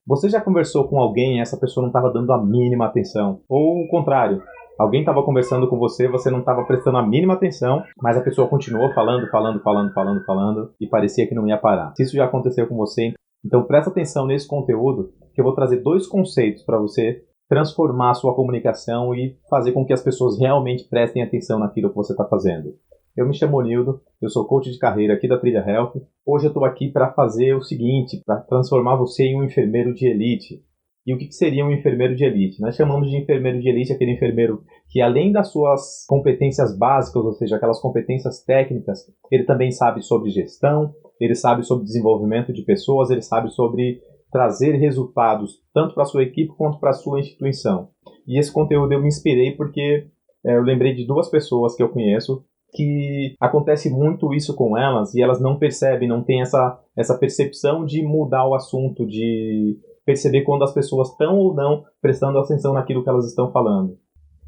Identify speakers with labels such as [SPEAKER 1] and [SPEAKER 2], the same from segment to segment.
[SPEAKER 1] Você já conversou com alguém e essa pessoa não estava dando a mínima atenção? Ou o contrário, alguém estava conversando com você, você não estava prestando a mínima atenção, mas a pessoa continuou falando e parecia que não ia parar. Se isso já aconteceu com você, então presta atenção nesse conteúdo, que eu vou trazer 2 conceitos para você transformar a sua comunicação e fazer com que as pessoas realmente prestem atenção naquilo que você está fazendo. Eu me chamo Nildo, eu sou coach de carreira aqui da Trilha Health. Hoje eu estou aqui para fazer o seguinte, para transformar você em um enfermeiro de elite. E o que seria um enfermeiro de elite? Nós chamamos de enfermeiro de elite aquele enfermeiro que, além das suas competências básicas, ou seja, aquelas competências técnicas, ele também sabe sobre gestão, ele sabe sobre desenvolvimento de pessoas, ele sabe sobre trazer resultados tanto para a sua equipe quanto para a sua instituição. E esse conteúdo eu me inspirei porque eu lembrei de 2 pessoas que eu conheço que acontece muito isso com elas e elas não percebem, não têm essa percepção de mudar o assunto, de perceber quando as pessoas estão ou não prestando atenção naquilo que elas estão falando.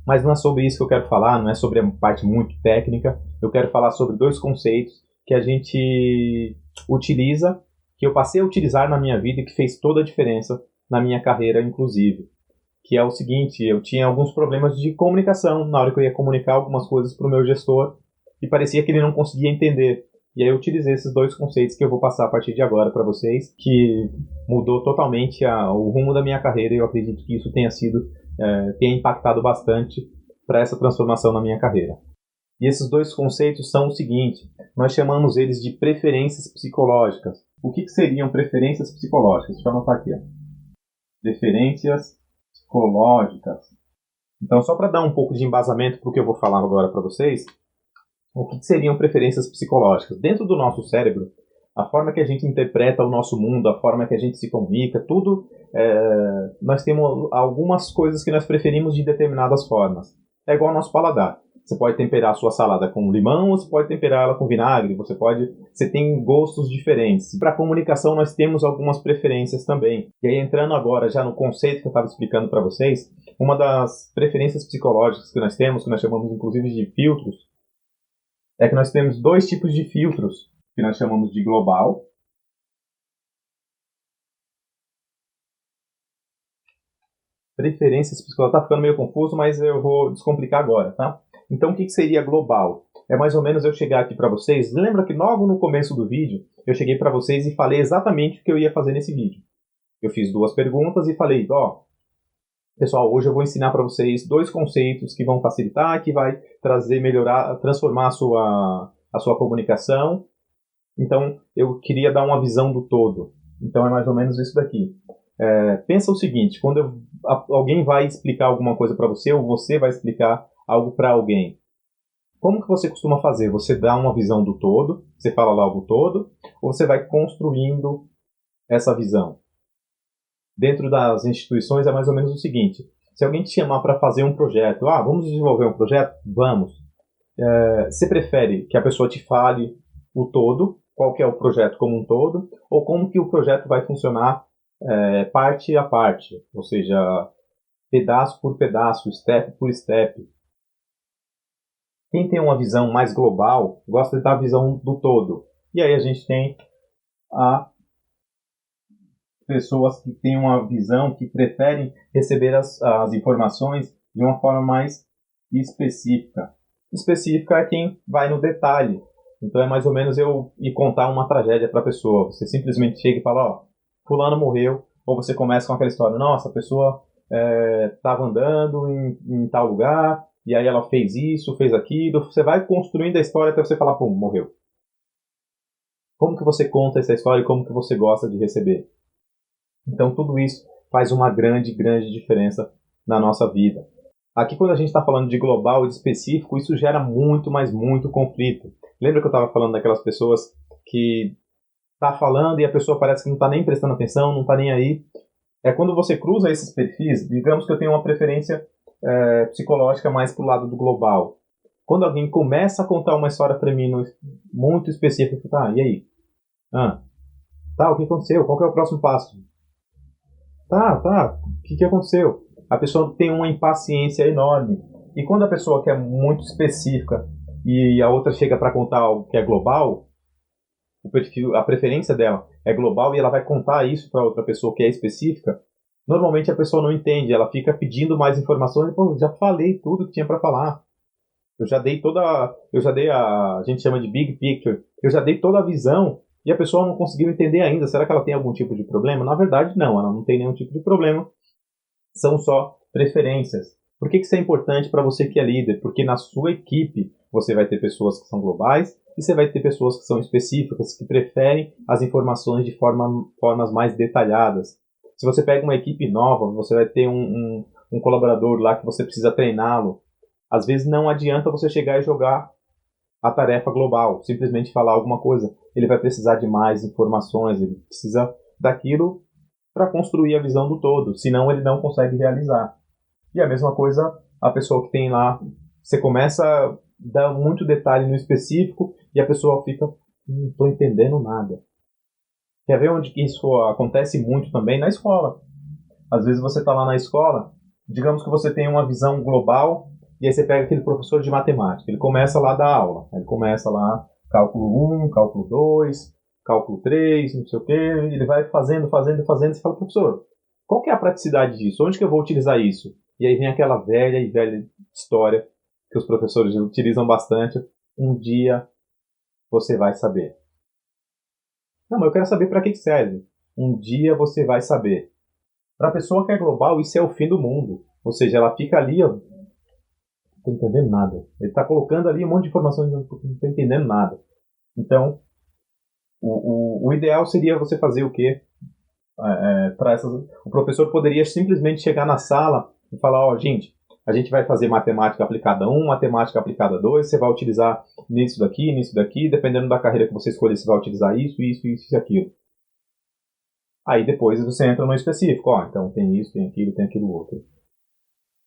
[SPEAKER 1] Mas não é sobre isso que eu quero falar, não é sobre a parte muito técnica. Eu quero falar sobre 2 conceitos que a gente utiliza, que eu passei a utilizar na minha vida e que fez toda a diferença na minha carreira, inclusive. Que é o seguinte, eu tinha alguns problemas de comunicação na hora que eu ia comunicar algumas coisas para o meu gestor e parecia que ele não conseguia entender. E aí eu utilizei esses 2 conceitos que eu vou passar a partir de agora para vocês, que mudou totalmente o rumo da minha carreira e eu acredito que isso tenha impactado bastante para essa transformação na minha carreira. E esses 2 conceitos são o seguinte, nós chamamos eles de preferências psicológicas. O que seriam preferências psicológicas? Deixa eu anotar aqui. Preferências psicológicas. Então, só para dar um pouco de embasamento para o que eu vou falar agora para vocês, o que seriam preferências psicológicas? Dentro do nosso cérebro, a forma que a gente interpreta o nosso mundo, a forma que a gente se comunica, tudo, nós temos algumas coisas que nós preferimos de determinadas formas. É igual ao nosso paladar. Você pode temperar a sua salada com limão ou você pode temperar ela com vinagre. Você tem gostos diferentes. Para a comunicação nós temos algumas preferências também. E aí entrando agora já no conceito que eu estava explicando para vocês, uma das preferências psicológicas que nós temos, que nós chamamos inclusive de filtros, é que nós temos 2 tipos de filtros, que nós chamamos de global. Preferências psicológicas. Está ficando meio confuso, mas eu vou descomplicar agora, tá? Então, o que seria global? É mais ou menos eu chegar aqui para vocês. Lembra que logo no começo do vídeo, eu cheguei para vocês e falei exatamente o que eu ia fazer nesse vídeo. Eu fiz 2 perguntas e falei, pessoal, hoje eu vou ensinar para vocês 2 conceitos que vão facilitar, que vai transformar a sua comunicação. Então, eu queria dar uma visão do todo. Então, é mais ou menos isso daqui. Pensa o seguinte, quando alguém vai explicar alguma coisa para você, ou você vai explicar algo para alguém, como que você costuma fazer? Você dá uma visão do todo, você fala logo o todo, ou você vai construindo essa visão? Dentro das instituições é mais ou menos o seguinte, se alguém te chamar para fazer um projeto, vamos desenvolver um projeto? Vamos. Você prefere que a pessoa te fale o todo, qual que é o projeto como um todo, ou como que o projeto vai funcionar parte a parte, ou seja, pedaço por pedaço, step por step. Quem tem uma visão mais global gosta de dar a visão do todo. E aí a gente tem pessoas que têm uma visão, que preferem receber as informações de uma forma mais específica. Específica é quem vai no detalhe. Então é mais ou menos eu ir contar uma tragédia para a pessoa. Você simplesmente chega e fala, fulano morreu, ou você começa com aquela história, nossa, a pessoa estava andando em tal lugar, e aí ela fez isso, fez aquilo. Você vai construindo a história até você falar, pum, morreu. Como que você conta essa história e como que você gosta de receber? Então tudo isso faz uma grande, grande diferença na nossa vida. Aqui quando a gente está falando de global e de específico, isso gera muito, mas muito conflito. Lembra que eu estava falando daquelas pessoas que tá falando e a pessoa parece que não está nem prestando atenção, não está nem aí? É quando você cruza esses perfis, digamos que eu tenho uma preferência psicológica mais pro lado do global. Quando alguém começa a contar uma história para mim muito específica, eu falo, e aí? O que aconteceu? Qual que é o próximo passo? O que aconteceu? A pessoa tem uma impaciência enorme. E quando a pessoa quer muito específica e a outra chega para contar algo que é global, o perfil, a preferência dela é global e ela vai contar isso para outra pessoa que é específica, normalmente a pessoa não entende, ela fica pedindo mais informações, pô, já falei tudo que tinha para falar. A gente chama de big picture, eu já dei toda a visão e a pessoa não conseguiu entender ainda. Será que ela tem algum tipo de problema? Na verdade, não, ela não tem nenhum tipo de problema, são só preferências. Por que isso é importante para você que é líder? Porque na sua equipe você vai ter pessoas que são globais e você vai ter pessoas que são específicas, que preferem as informações de formas mais detalhadas. Se você pega uma equipe nova, você vai ter um colaborador lá que você precisa treiná-lo. Às vezes não adianta você chegar e jogar a tarefa global, simplesmente falar alguma coisa. Ele vai precisar de mais informações, ele precisa daquilo para construir a visão do todo, senão ele não consegue realizar. E a mesma coisa a pessoa que tem lá, você começa a dar muito detalhe no específico e a pessoa fica, não estou entendendo nada. Quer ver onde isso acontece muito também? Na escola. Às vezes você está lá na escola, digamos que você tem uma visão global, e aí você pega aquele professor de matemática, ele começa lá a dar aula, ele começa lá cálculo 1, cálculo 2, cálculo 3, não sei o quê, ele vai fazendo, e você fala, professor, qual que é a praticidade disso? Onde que eu vou utilizar isso? E aí vem aquela velha história que os professores utilizam bastante, um dia você vai saber. Não, mas eu quero saber para que serve. Um dia você vai saber. Para a pessoa que é global, isso é o fim do mundo. Ou seja, ela fica ali, ó, não estou entendendo nada. Ele está colocando ali um monte de informações, não estou entendendo nada. Então, o ideal seria você fazer o quê? O professor poderia simplesmente chegar na sala e falar, ó, gente, a gente vai fazer matemática aplicada 1, matemática aplicada 2, você vai utilizar nisso daqui, dependendo da carreira que você escolher, você vai utilizar isso e aquilo. Aí depois você entra no específico, ó, então tem isso, tem aquilo outro.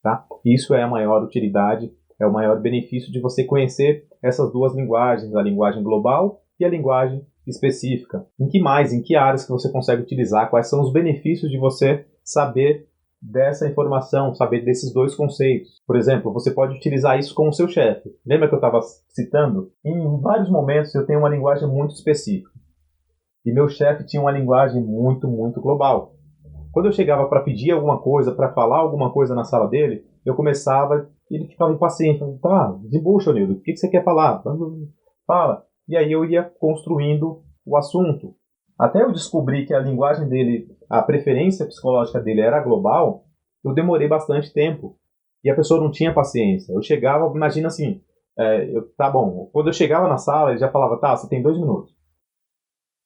[SPEAKER 1] Tá? Isso é a maior utilidade, é o maior benefício de você conhecer essas duas linguagens, a linguagem global e a linguagem específica. Em que áreas que você consegue utilizar, quais são os benefícios de você saber dessa informação, saber desses dois conceitos. Por exemplo, você pode utilizar isso com o seu chefe. Lembra que eu estava citando? Em vários momentos eu tenho uma linguagem muito específica. E meu chefe tinha uma linguagem muito, muito global. Quando eu chegava para pedir alguma coisa, para falar alguma coisa na sala dele, eu começava, ele ficava impaciente. Tá, desembucha, Nildo, o que você quer falar? Fala. E aí eu ia construindo o assunto. Até eu descobrir que a linguagem dele, a preferência psicológica dele era global, eu demorei bastante tempo. E a pessoa não tinha paciência. Eu chegava, imagina assim, tá bom, quando eu chegava na sala, ele já falava, tá, você tem 2 minutos.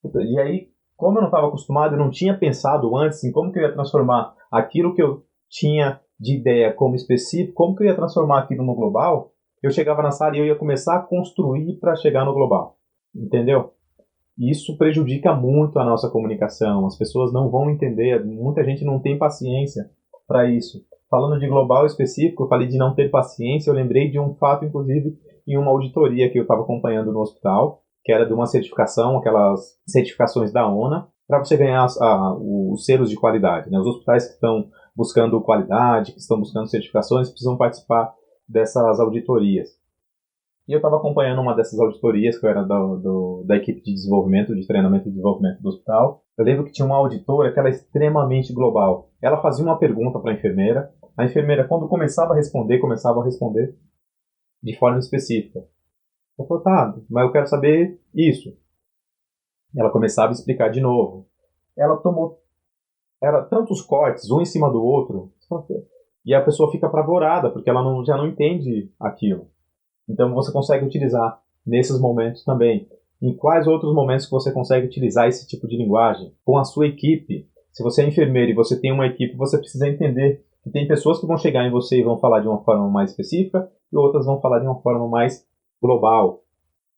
[SPEAKER 1] E aí, como eu não estava acostumado, eu não tinha pensado antes em como que eu ia transformar aquilo que eu tinha de ideia como específico, como que eu ia transformar aquilo no global, eu chegava na sala e eu ia começar a construir para chegar no global. Entendeu? E isso prejudica muito a nossa comunicação. As pessoas não vão entender, muita gente não tem paciência para isso. Falando de global específico, eu falei de não ter paciência, eu lembrei de um fato, inclusive, em uma auditoria que eu estava acompanhando no hospital, que era de uma certificação, aquelas certificações da ONA, para você ganhar os selos de qualidade. Né? Os hospitais que estão buscando qualidade, que estão buscando certificações, precisam participar dessas auditorias. E eu estava acompanhando uma dessas auditorias, que eu era da equipe de desenvolvimento, de treinamento e desenvolvimento do hospital. Eu lembro que tinha uma auditora que era extremamente global. Ela fazia uma pergunta para a enfermeira, quando começava a responder de forma específica. Eu falei, tá, mas eu quero saber isso. Ela começava a explicar de novo. Ela tomou tantos cortes, um em cima do outro, e a pessoa fica apavorada, porque ela já não entende aquilo. Então você consegue utilizar nesses momentos também. Em quais outros momentos que você consegue utilizar esse tipo de linguagem? Com a sua equipe. Se você é enfermeiro e você tem uma equipe, você precisa entender que tem pessoas que vão chegar em você e vão falar de uma forma mais específica e outras vão falar de uma forma mais global.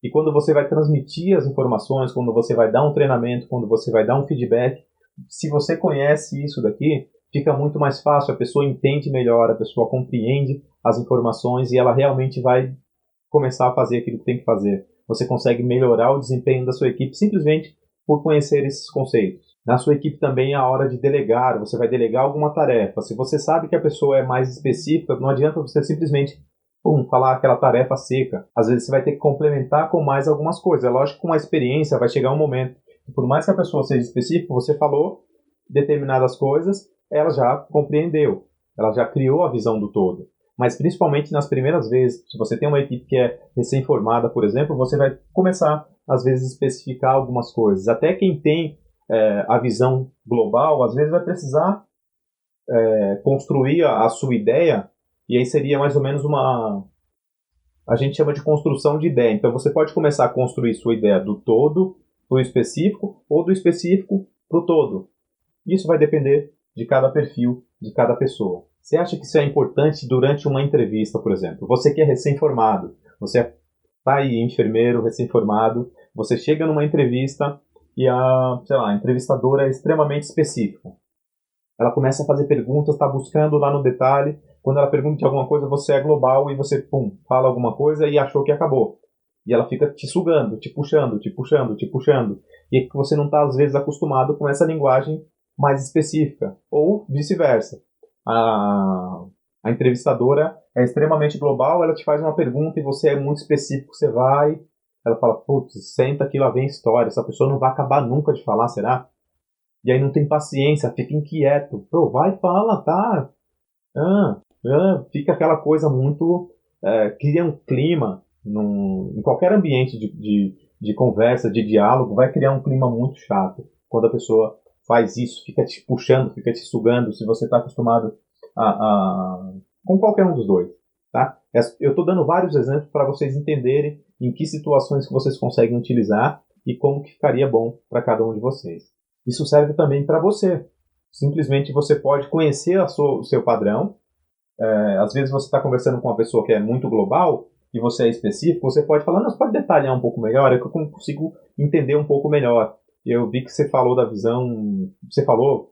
[SPEAKER 1] E quando você vai transmitir as informações, quando você vai dar um treinamento, quando você vai dar um feedback, se você conhece isso daqui, fica muito mais fácil, a pessoa entende melhor, a pessoa compreende as informações e ela realmente vai começar a fazer aquilo que tem que fazer. Você consegue melhorar o desempenho da sua equipe simplesmente por conhecer esses conceitos. Na sua equipe também é a hora de delegar, você vai delegar alguma tarefa. Se você sabe que a pessoa é mais específica, não adianta você simplesmente falar aquela tarefa seca. Às vezes você vai ter que complementar com mais algumas coisas. É lógico que com a experiência vai chegar um momento que, por mais que a pessoa seja específica, você falou determinadas coisas, ela já compreendeu, ela já criou a visão do todo. Mas principalmente nas primeiras vezes, se você tem uma equipe que é recém-formada, por exemplo, você vai começar, às vezes, a especificar algumas coisas. Até quem tem a visão global, às vezes vai precisar construir a sua ideia, e aí seria mais ou menos a gente chama de construção de ideia. Então você pode começar a construir sua ideia do todo para o específico, ou do específico para o todo. Isso vai depender de cada perfil, de cada pessoa. Você acha que isso é importante durante uma entrevista, por exemplo? Você que é recém-formado, você está aí, enfermeiro, recém-formado, você chega numa entrevista e a entrevistadora é extremamente específica. Ela começa a fazer perguntas, está buscando lá no detalhe. Quando ela pergunta de alguma coisa, você é global e você, fala alguma coisa e achou que acabou. E ela fica te sugando, te puxando, te puxando, te puxando. E você não está, às vezes, acostumado com essa linguagem mais específica. Ou vice-versa. A entrevistadora é extremamente global, ela te faz uma pergunta e você é muito específico, você vai, ela fala, putz, senta que lá vem história, essa pessoa não vai acabar nunca de falar, será? E aí não tem paciência, fica inquieto. Pô, vai, fala, tá. Fica aquela coisa muito... cria um clima em qualquer ambiente de conversa, de diálogo, vai criar um clima muito chato. Quando a pessoa faz isso, fica te puxando, fica te sugando, se você está acostumado com qualquer um dos dois. Tá? Eu estou dando vários exemplos para vocês entenderem em que situações que vocês conseguem utilizar e como que ficaria bom para cada um de vocês. Isso serve também para você. Simplesmente você pode conhecer o seu padrão. Às vezes você está conversando com uma pessoa que é muito global e você é específico, você pode falar, não, você pode detalhar um pouco melhor, é que eu consigo entender um pouco melhor. Eu vi que você falou da visão, você falou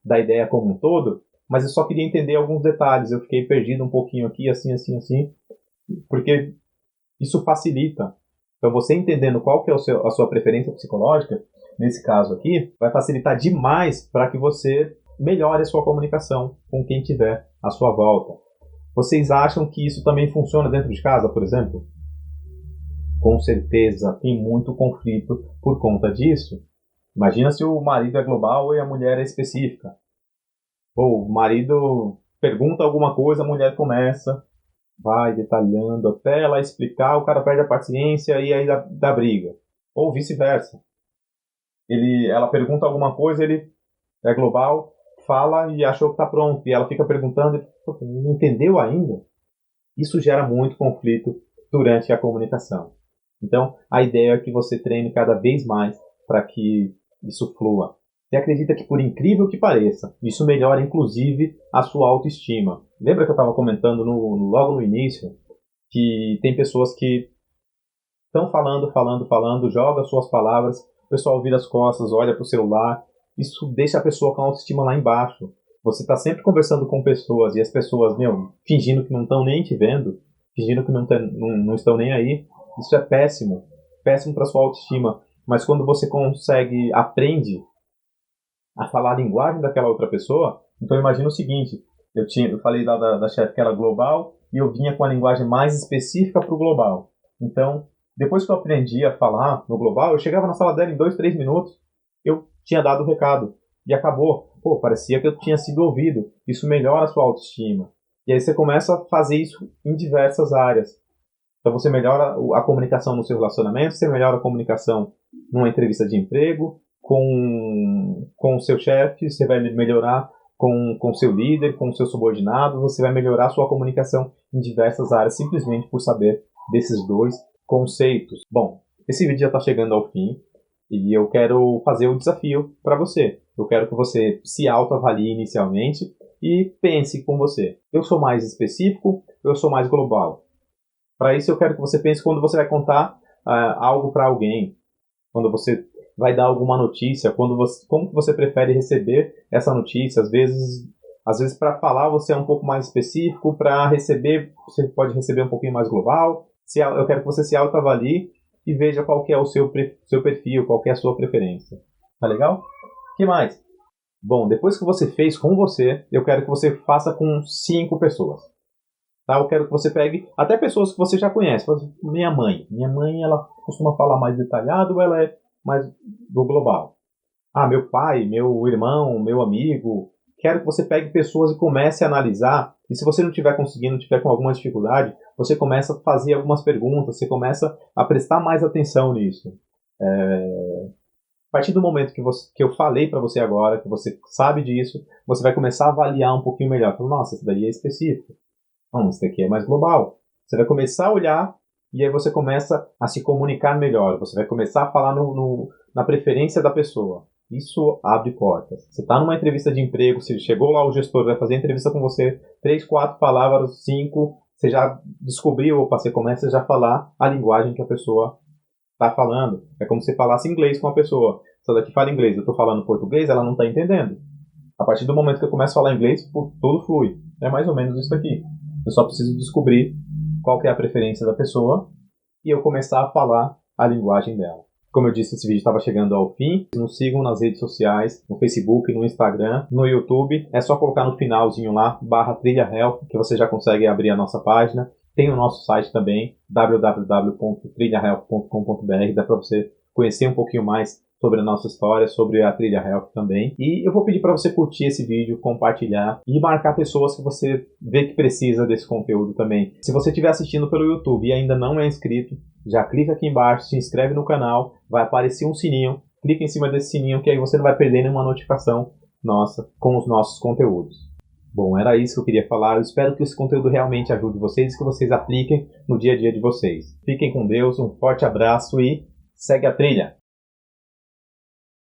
[SPEAKER 1] da ideia como um todo, mas eu só queria entender alguns detalhes. Eu fiquei perdido um pouquinho aqui, assim, porque isso facilita. Então você entendendo qual que é a sua preferência psicológica, nesse caso aqui, vai facilitar demais para que você melhore a sua comunicação com quem tiver à sua volta. Vocês acham que isso também funciona dentro de casa, por exemplo? Com certeza, tem muito conflito por conta disso. Imagina se o marido é global e a mulher é específica. Ou o marido pergunta alguma coisa, a mulher começa, vai detalhando até ela explicar, o cara perde a paciência e aí dá briga. Ou vice-versa. Ela pergunta alguma coisa, ele é global, fala e achou que está pronto. E ela fica perguntando, e não entendeu ainda? Isso gera muito conflito durante a comunicação. Então, a ideia é que você treine cada vez mais para que isso flua. Você acredita que, por incrível que pareça, isso melhora, inclusive, a sua autoestima. Lembra que eu estava comentando logo no início que tem pessoas que estão falando, jogam suas palavras, o pessoal vira as costas, olha para o celular. Isso deixa a pessoa com a autoestima lá embaixo. Você está sempre conversando com pessoas e as pessoas, fingindo que não estão nem te vendo, fingindo que não estão nem aí. Isso é péssimo. Péssimo para sua autoestima. Mas quando você aprende a falar a linguagem daquela outra pessoa, então imagina o seguinte, eu falei da chefe que era global e eu vinha com a linguagem mais específica para o global. Então, depois que eu aprendi a falar no global, eu chegava na sala dela em 2, 3 minutos, eu tinha dado o recado e acabou. Parecia que eu tinha sido ouvido. Isso melhora a sua autoestima. E aí você começa a fazer isso em diversas áreas. Então você melhora a comunicação no seu relacionamento, você melhora a comunicação numa entrevista de emprego, com o seu chefe, você vai melhorar com o seu líder, com o seu subordinado, você vai melhorar a sua comunicação em diversas áreas, simplesmente por saber desses dois conceitos. Bom, esse vídeo já está chegando ao fim e eu quero fazer um desafio para você. Eu quero que você se autoavalie inicialmente e pense com você. Eu sou mais específico, eu sou mais global. Para isso eu quero que você pense quando você vai contar algo para alguém, quando você vai dar alguma notícia, como que você prefere receber essa notícia. Às vezes para falar você é um pouco mais específico, para receber você pode receber um pouquinho mais global. Eu quero que você se autoavalie e veja qual que é o seu perfil, qual que é a sua preferência. Tá legal? O que mais? Bom, depois que você fez com você, eu quero que você faça com 5 pessoas. Tá? Eu quero que você pegue até pessoas que você já conhece. Por exemplo, minha mãe. Minha mãe, ela costuma falar mais detalhado ou ela é mais do global? Ah, meu pai, meu irmão, meu amigo. Quero que você pegue pessoas e comece a analisar. E se você não estiver conseguindo, tiver com alguma dificuldade, você começa a fazer algumas perguntas, você começa a prestar mais atenção nisso. A partir do momento que eu falei para você agora, que você sabe disso, você vai começar a avaliar um pouquinho melhor. Fala, nossa, isso daí é específico. Não, isso daqui é mais global. Você vai começar a olhar e aí você começa a se comunicar melhor. Você vai começar a falar na preferência da pessoa. Isso abre portas. Você está numa entrevista de emprego, se chegou lá o gestor, vai fazer entrevista com você, 3, 4 palavras, 5, você já descobriu, opa, você começa já a falar a linguagem que a pessoa está falando. É como se você falasse inglês com a pessoa. Se ela daqui fala inglês, eu estou falando português, ela não está entendendo. A partir do momento que eu começo a falar inglês, tudo flui. É mais ou menos isso aqui. Eu só preciso descobrir qual que é a preferência da pessoa e eu começar a falar a linguagem dela. Como eu disse, esse vídeo estava chegando ao fim. Nos sigam nas redes sociais, no Facebook, no Instagram, no YouTube. É só colocar no finalzinho lá, /trilhahealth, que você já consegue abrir a nossa página. Tem o nosso site também, www.trilhahealth.com.br. Dá para você conhecer um pouquinho mais sobre a nossa história, sobre a Trilha Health também. E eu vou pedir para você curtir esse vídeo, compartilhar e marcar pessoas que você vê que precisa desse conteúdo também. Se você estiver assistindo pelo YouTube e ainda não é inscrito, já clica aqui embaixo, se inscreve no canal, vai aparecer um sininho, clica em cima desse sininho que aí você não vai perder nenhuma notificação nossa com os nossos conteúdos. Bom, era isso que eu queria falar. Eu espero que esse conteúdo realmente ajude vocês e que vocês apliquem no dia a dia de vocês. Fiquem com Deus, um forte abraço e segue a trilha!